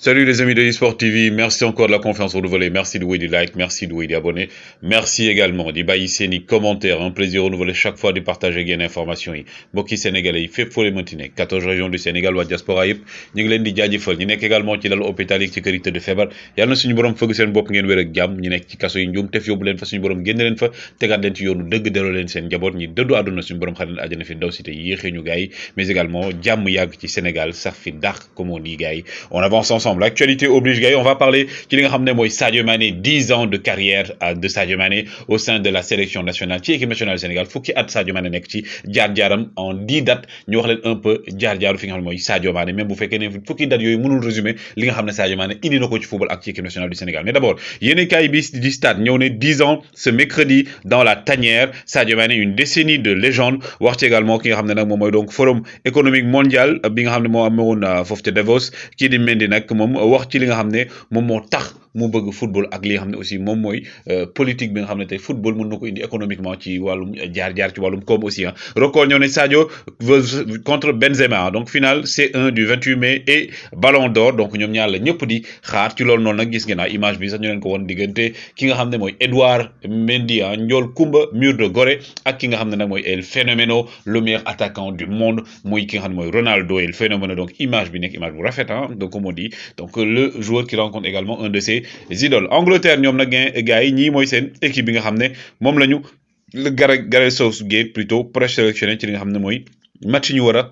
Salut les amis de eSport TV, merci encore de la confiance renouvelée, merci de vous des likes, merci de vous des abonnés, merci également di bàyyi seeni commentaires, un plaisir renouvelé chaque fois de partager ak information yi mbokki sénégalais yi fépp foo leen mënti nekk 14 régions du Sénégal waa diaspora yëpp ñu ngi leen di jaajëfal ñi nekk également ci lalu hôpital yi ci kër yi tëdd feebar yàlla na suñu borom fëgg seen bopp ngeen wér ak jàmm ñi nekk ci kaso yi njuum tef yóbbu leen fa suñu borom génn leen fa tegaat leen ci yoonu dëgg delloo leen seen njaboot ñi dëddu àdduna suñu borom xarit àjjana fi ndaw si te yéexee ñu gars yi mais également jàmm yàgg ci Sénégal sax fi dàq comme on dit gars yi on avance ensemble l'actualité oblige gars yi on va parler ci li nga xam ne mooy Sadio Mané 10 ans de carrière de Sadio Mané au sein de la sélection nationale ci équipe nationale du Sénégal fukki at Sadio Mané nekk ci jaar-jaaram en 10 dates ñu wax leen un peu jaar-jaaru fi nga xam ne mooy Sadio Mané même bu fekkee ne fukki dates yooyu mënul résumer li nga xam ne Sadio Mané indi na ko ci football ak ci équipe nationale du Sénégal mais d'abord yéen kaay bi di stade ñëw ne 10 ans ce mercredi dans la tanière Sadio Mané une décennie de légende wax ci également ki nga xam ne nag moom mooy donc forum économique mondial bi nga xam ne moo amoon foofu te Davos kii di Mendy nag moom wax ci li nga xam ne moom moo tax mu bëgg football ak li nga xam ne aussi moom mooy politique bi nga xam ne tey football mën na ko indi économiquement ci wàllum jaar-jaar ci wàllum koom aussi record ñëw ne Sadio contre Benzema donc finale C1 du 28 mai et Ballon d'Or donc ñoom ñaar la ñëpp di xaar ci loolu noonu nag gis ngeen image bi sax ñu leen ko woon diggante ki nga xam ne mooy Edouard Mendy Ndiol Koumba Mur de Gorée ak ki nga xam ne nag mooy El Phénoméno le meilleur attaquant du monde muy ki nga xam ne mooy Ronaldo El Phénoméno donc image bi nekk image bu rafet donc comme on dit donc le joueur qui rencontre également un de ses idoles Angleterre ñoom nag gars yi ñii mooy seen équipe bi nga xam ne moom la ñu Gareth Southgate plutôt présélectionné ci li nga xam ne mooy match ñu war a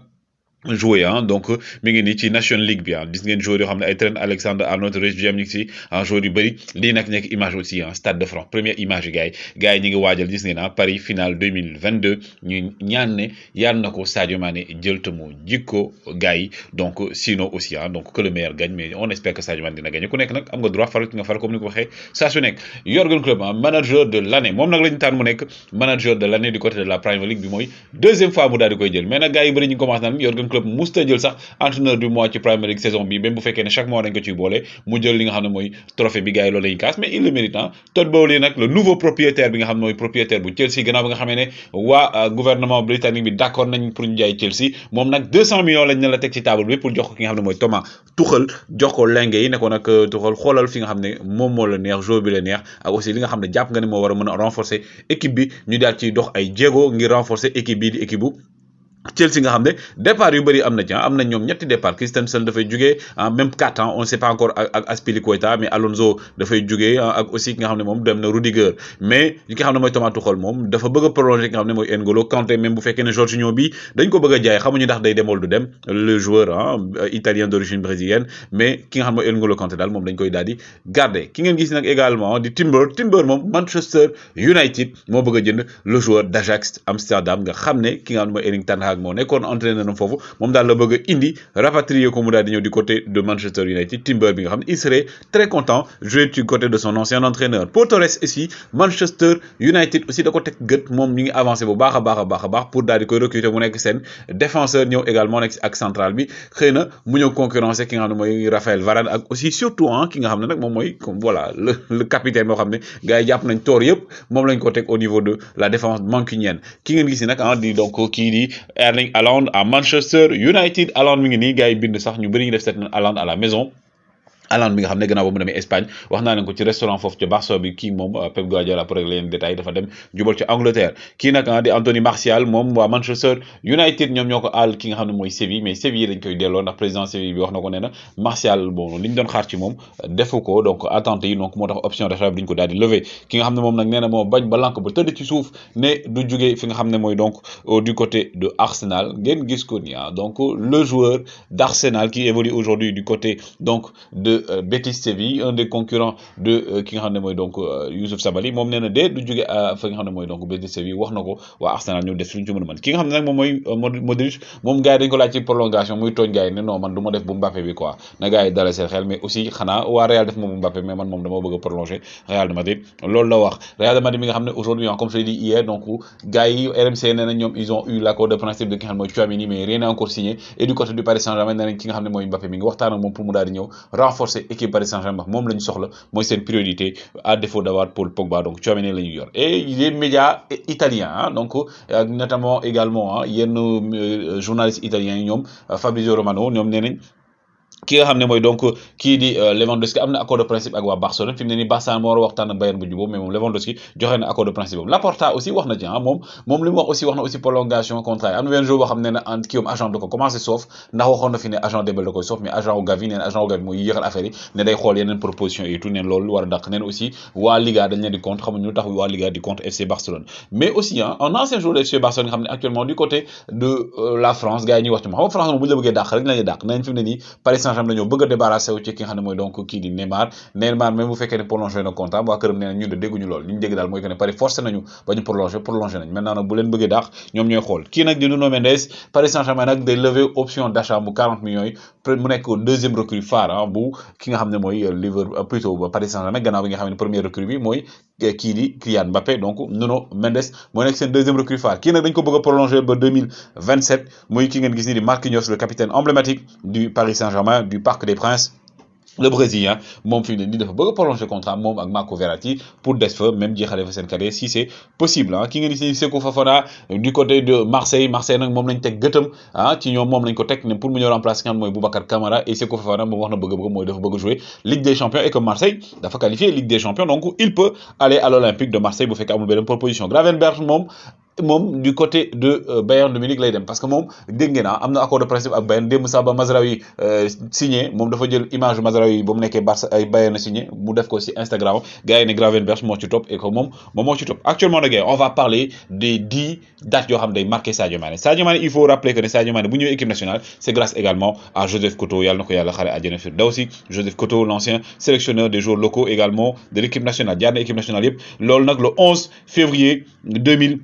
joué donc mi ngi nii ci Nation League bi gis ngeen joueurs yoo xam ne ay Trent Alexander-Arnold Reece James ñu ngi si joueurs yu bëri lii nag nekk image aussi Stade de France première image yi gars yi ñi ngi waajal gis ngeen Paris finale 2022 ñu ñaan ne yàlla na ko Sadio Mané jël te mu jikko gars yi donc sinon aussi donc que le meilleur gagne mais on espère que Sadio Mané dina gagné ku nekk nag am nga droit faral ki nga faral comme ni ko waxee saa su nekk Jürgen Klopp manager de l'année moom nag la ñu tànn mu nekk manager de l'année du côté de la Premier League bi mooy deuxième fois mu daal di koy jël mais nag gars yi bëri ñu commencé naan Jürgen Klopp musta jël sax entraîneur du mois ci Premier League saison bi même bu fekkee ne chaque mois dañ ko ciy boole mu jël li nga xam ne mooy trophée bi gars yi loolu lañu kaas mais il le mérite Todd Bowley nag le nouveau propriétaire bi nga xam ne mooy propriétaire bu Chelsea gannaaw ba nga xamee ne waa gouvernement britannique bi d'accord nañ pour ñu jaay Chelsea moom nag 200 millions lañ ne la teg ci table bi pour jox ko ki nga xam ne mooy Thomas Tuchel jox ko lenge yi ne ko nag Tuchel xoolal fi nga xam ne moom moo la neex joueur bi la neex ak aussi li nga xam ne jàpp nga ne moo war a mën a renforcer équipe bi ñu daal ciy dox ay jéego ngir renforcer équipe bii di équipe bu Chelsea nga xam ne départ yu bëri am na ci am na ñoom ñetti départ Christensen dafay jugee même 4 ans on ne sait pas encore ak Azpilicueta mais Alonso dafay jugee ak aussi ki nga xam ne moom dem na Rudiger mais ki nga xam ne mooy Thomas Tuchel moom dafa bëgg a prolonger ki nga xam ne mooy N'Golo Kanté même bu fekkee ne Jorginho bi dañ ko bëgg a jaay xamuñu ndax day demool du dem le joueur italien d'origine brésilienne mais ki nga xam ne mooy N'Golo Kanté daal moom dañ koy daal di garder ki ngeen gis nag également di Timber moom Manchester United moo bëgg a jënd le joueur d'Ajax Amsterdam nga xam ne ki nga xam ne mooy Erik ten Hag moo nekkoon entraîneur na foofu moom daal la bëgg a indi rapatrier ko mu daal di ñëw du côté de Manchester United Timber bi nga xam ne il serait très content jouer du côté de son ancien entraîneur Pau Torres aussi Manchester United aussi da ko teg gët moom ñu ngi avancé bu baax a baax pour daal di koy recruter mu nekk seen défenseur ñëw également nekk ak central bi xëy na mu ñëw concurrencer ki nga xam ne mooy Raphaël Varane ak aussi surtout ki nga xam ne nag moom mooy comme voilà le capitaine boo xam ne gars yi jàpp nañ toor yëpp moom lañ ko teg au niveau de la défense mancunienne ki ngeen gis nag di donc kii di Erling Haaland à Manchester United Haaland mi ngi nii gars yi bind sax ñu bëri ñu def seet na Haaland à la maison Haaland bi nga xam ne gannaaw ba mu demee Espagne wax naa leen ko ci restaurant foofu ci Barça bi kii moom Pep Guardiola pour régler leen détail dafa dem jubal ci Angleterre kii nag di Anthony Martial moom waa Manchester United ñoom ñoo ko àll ki nga xam ne mooy Séville mais Séville dañ koy delloo ndax président Séville bi wax na ko nee na Martial bon li ñu doon xaar ci moom defu ko donc attente yi donc moo tax option d'achat bi duñ ko daal di lever ki nga xam ne moom nag nee na moo bañ ba lànk ba tëdd ci suuf ne du jugee fi nga xam ne mooy donc du côté de Arsenal ngeen gis ko ni donc le joueur d'Arsenal qui évolue aujourd'hui du côté donc de Betis Séville un des concurrents de ki nga xam ne mooy donc Youssouf Sabaly moom nee na de du jóge fa nga xam ne mooy donc Betis Séville wax na ko waa Arsenal ñu def suñu ci mën a mën ki nga xam ne nag moom mooy Modric moom gars yi dañ ko laaj ci prolongation muy tooñ gars yi ne non man du ma def bu Mbappé bi quoi na gars yi dala seen xel mais aussi xanaa waa Real def moom bu Mbappé mais man moom dama bëgg a prolonger Real de Madrid loolu la wax Real de Madrid mi nga xam ne aujourd'hui comme je l'ai dit hier donc gars yi RMC nee na ñoom ils ont eu l'accord de principe de ki nga xam ne mooy Tchouaméni mais rien n'est encore signé et du côté du Paris Saint-Germain nee nañ ki nga xam ne mooy Mbappé mi ngi waxtaan ak moom pour mu daal di ñëw renforcer équipe Paris Saint-Germain moom la ñu soxla mooy seen priorité à défaut d'avoir Paul Pogba donc Tchouaméni la ñu yor et les médias italiens donc notamment également yenn journalistes italiens yi ñoom Fabrizio Romano ñoom nee nañ ki nga xam ne mooy donc kii di Lewandowski am na accord de principe ak waa Barcelone fi mu ne nii Barça moo war a waxtaan ak Bayern bu jubóo mais moom Lewandowski joxe na accord de principe boobu Laporta aussi wax na ci moom li mu wax aussi prolongation contrat yi am na benn jour boo xam ne kii agent da ko commencé soof ndax waxoon na fi ne agent Dembélé da koy soof mais agent wu Gavi nee na agent wu Gavi mooy yéexal affaire yi ne day xool yeneen proposition et tout neen loolu war a dàq neen aussi waa Liga dañ leen di compte xamuñu lu tax waa Liga di compte FC Barcelone mais aussi un ancien joueur de FC Barcelone nga xam ne actuellement du côté de la France gars yi ñuy wax ci moom xam nga France moom bu ñu la bëggee dàq rek lañuy dàq nañ fi mu ne nii Paris Saint-Germain dañoo bëgg a débarrasser wu ci ki nga xam ne mooy donc kii di Neymar même bu fekkee ne prolongé na contrat waa këram nee na ñun de dégguñu lool li ñu dégg daal mooy que ne Paris forcé nañu ba ñu prolongé nañ maintenant nag bu leen bëggee dàq ñoom ñooy xool kii nag di Nuno Mendes Paris Saint-Germain nag day lever option d'achat bu 40 millions yi mu nekk deuxième recrue phare bu ki nga xam ne mooy Liverpool plutôt ba Paris Saint-Germain gannaaw bi nga xam ne première recrue bi mooy kii di Kylian Mbappé donc Nuno Mendes mooy nekk seen deuxième recrue phare kii nag dañ ko bëgg a prolonger ba 2027 muy ki ngeen gis ni di Marquinhos le capitaine emblématique du Paris Saint-Germain du Parc des Princes le Brésilien moom fi mu ne nii dafa bëgg a prolonger contrat moom ak Marco Verratti pour des fa même jeexale fa seen carrière si c'est possible ki ngeen gis ni Seko Fofana du côté de Marseille nag moom lañ teg gëtëm ci ñoom moom lañ ko teg ne pour mu ñëw remplacer kan mooy Boubacar Kamara et Seko Fofana moom wax na bëgg-bëgg mooy dafa bëgg jouer Ligue des Champions et que Marseille dafa qualifier Ligue des Champions donc il peut aller à l'Olympique de Marseille bu fekkee amul beneen proposition Gravenberch moom du côté de Bayern de Munich lay dem parce que moom dégg ngeen am na accord de principe ak Bayern démb sax ba Mazraoui signé moom dafa jël image Mazraoui ba mu nekkee Barça ay Bayern na signé mu def ko ci Instagram gars yi ne Gravenberch moo ci topp et que moom moo ci topp actuellement nag on va parler des 10 dates yoo xam ne day marqué Sadio Mané il faut rappeler que ne Sadio Mané bu ñëwee équipe nationale c'est grâce également à Joseph Koto yàlla na ko yàlla xare àjjana firdawsi Joseph Koto l'ancien sélectionneur des joueurs locaux également de l'équipe nationale jaar na équipe nationale yëpp loolu nag le 11 février 2000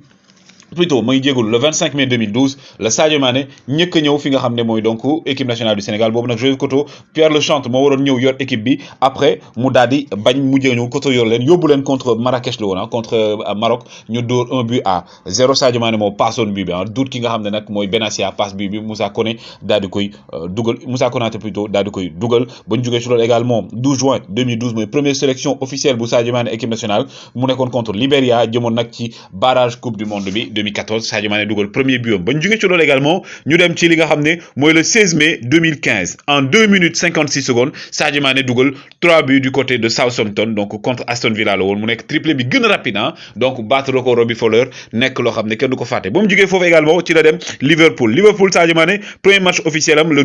plutôt mooy jéegul le 25 mai 2012 le Sadio Mané ñëkk a ñëw fi nga xam ne mooy donc équipe nationale du Sénégal boobu nag Joseph Koto Pierre Lechantre moo waroon ñëw yor équipe bi après mu daal di bañ mujjee ñëw Koto yor leen yóbbu leen contre Marrakech la woon contre Maroc ñu dóor 1-0 Sadio Mané moo passoon bii bi duut ki nga xam ne nag mooy Benassia passe bii bi Moussa Koné daal di koy dugal Moussa Konaté plutôt daal di koy dugal ba ñu jógee ci loolu également 12 juin 2012 mooy première sélection officielle bu Sadio Mané équipe nationale mu nekkoon contre Libéria jëmoon nag ci barrage coupe du monde bi 2014 Sadio Mané dugal premier but ba ñu jógee ci loolu également ñu dem ci li nga xam ne mooy le 16 mai 2015 en 2 minutes 56 secondes Sadio Mané dugal 3 buts du côté de Southampton donc contre Aston Villa la woon mu nekk triplé bi gën a rapide donc battre record Robbie Fowler nekk loo xam ne kenn du ko fàtte ba mu jógee foofu également ci la dem Liverpool Sadio Mané premier match officiel am le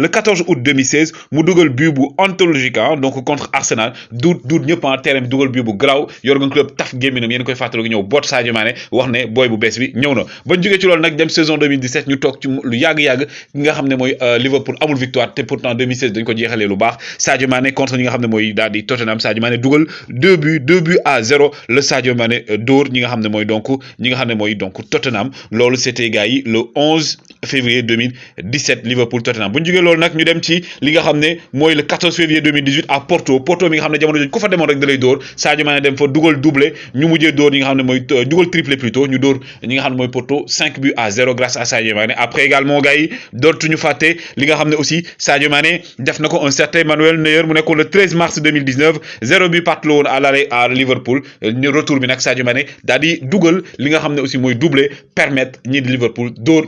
14 août 2016 mu dugal but bu anthologique donc contre Arsenal duut ñëpp terrain bi dugal but bu garaaw Jürgen Klopp taf gémminam yéen koy fàttaliku ñëw boot Sadio Mané wax ne booy bu bees bi ñëw na ba ñu jógee ci loolu nag dem saison 2017 ñu toog ci lu yàgg-yàgg nga xam ne mooy Liverpool amul victoire te pourtant 2016 dañ ko jeexalee lu baax Sadio Mané contre ñi nga xam ne mooy daal di Tottenham Sadio Mané dugal 2 buts à 0 le Sadio Mané dóor ñi nga xam ne mooy donc Tottenham loolu c'était gars yi le 11 février 2017 Liverpool Tottenham bu ñu jógee loolu nag ñu dem ci li nga xam ne mooy le 14 février 2018 à Porto mi nga xam ne jamono jooju ku fa demoon rek da lay dóor Sadio Mané dem fa dugal doublé ñu mujjee dóor ñi nga xam ne mooy dugal triplé plutôt ñu dóor ñi nga xam ne mooy Porto 5 buts à 0 grâce à Sadio Mané après également gars yi dootuñu fàtte li nga xam ne aussi Sadio Mané def na ko un certain Manuel Neuer mu nekkoon le 13 mars 2019 0 but partout la woon à l'aller à Liverpool ñu retour bi nag Sadio Mané daal di dugal li nga xam ne aussi mooy doublé permettre ñii di Liverpool dóor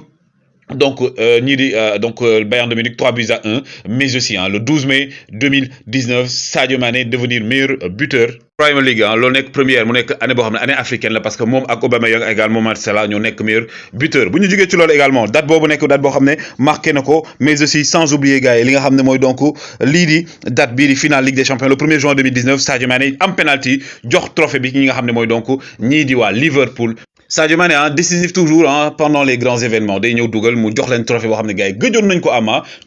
donc Bayern de Munich 3 buts à 1 mais aussi le 12 mai 2019 Sadio Mané devenir meilleur buteur Premier League loolu nekk première mu nekk année boo xam ne année africaine la parce que moom ak Aubameyang également Marcelo ñoo nekk meilleur buteur bu ñu jógee ci loolu également date boobu nekk date boo xam ne marqué na ko mais aussi sans oublier gars yi li nga xam ne mooy donc lii di date bii di finale Ligue des Champions le 1er juin 2019 Sadio Mané am penalty jox trophée bi ñi nga xam ne mooy donc ñii di waa Liverpool Sadio Mané décisif toujours pendant les grands événements day ñëw dugal mu jox leen trophée boo xam ne gars yi gëjoon nañ ko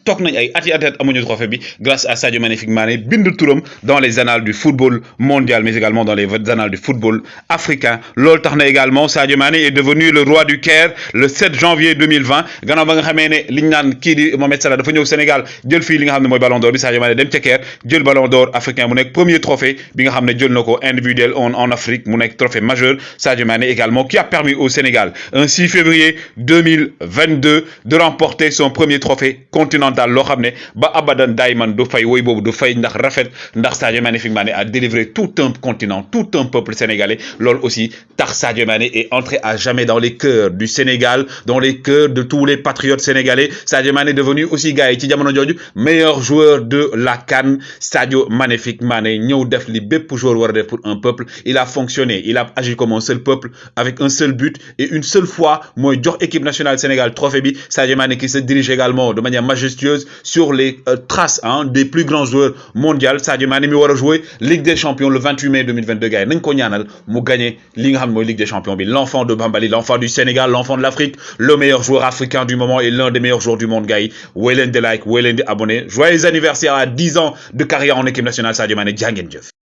toog nañ ay ati amuñu trophée bi grâce à Sadio Magnifique Mané bind turam dans les annales du football mondial mais également dans les annales du football africain loolu tax na également Sadio Mané est devenu le roi du Caire le 7 janvier 2020 gannaaw ba nga xamee ne liñ naan kii di Mohamed Salah dafa ñëw Sénégal jël fii li nga xam ne mooy Ballon d'Or bi Sadio Mané dem ca Caire jël Ballon d'Or africain mu nekk premier trophée bi nga xam ne jël na ko individuel en Afrique mu nekk trophée majeur Sadio Mané également qui a permis au Sénégal, un 6 février 2022, de remporter son premier trophée continental. Loo xam ne ba abadan daayman du fay woy boobu du fay ndax rafet ndax Sadio Mané fi mu a délivré tout un continent, tout un peuple sénégalais. Loolu aussi tax Sadio Mané est entré à jamais dans les cœurs du Sénégal, dans les cœurs de tous les patriotes sénégalais. Sadio Mané est devenu aussi gars yi ci jamono jooju meilleur joueur de la CAN. Sadio Magnifique Mané ñëw def li bépp joueur war a def pour un peuple. Il a fonctionné, il a agi comme un seul peuple avec un seul but et une seule fois mooy jox équipe nationale Sénégal trophée bi. Sadio Mané qui se dirige également de manière majestueuse sur les traces des plus grands joueurs mondiaux. Sadio Mané mi war a jouer Ligue des Champions le 28 mai 2022 gars yi nañ ko ñaanal mu gagné li nga xam mooy Ligue des Champions bi. L'enfant de Bambali, l'enfant du Sénégal, l'enfant de l'Afrique, le meilleur joueur africain du moment et l'un des meilleurs joueurs du monde gars yi. Woy leen di like, woy leen di abonné. Joyeux anniversaire à 10 ans de carrière en équipe nationale Sadio Mané, jaa ngeen jëf.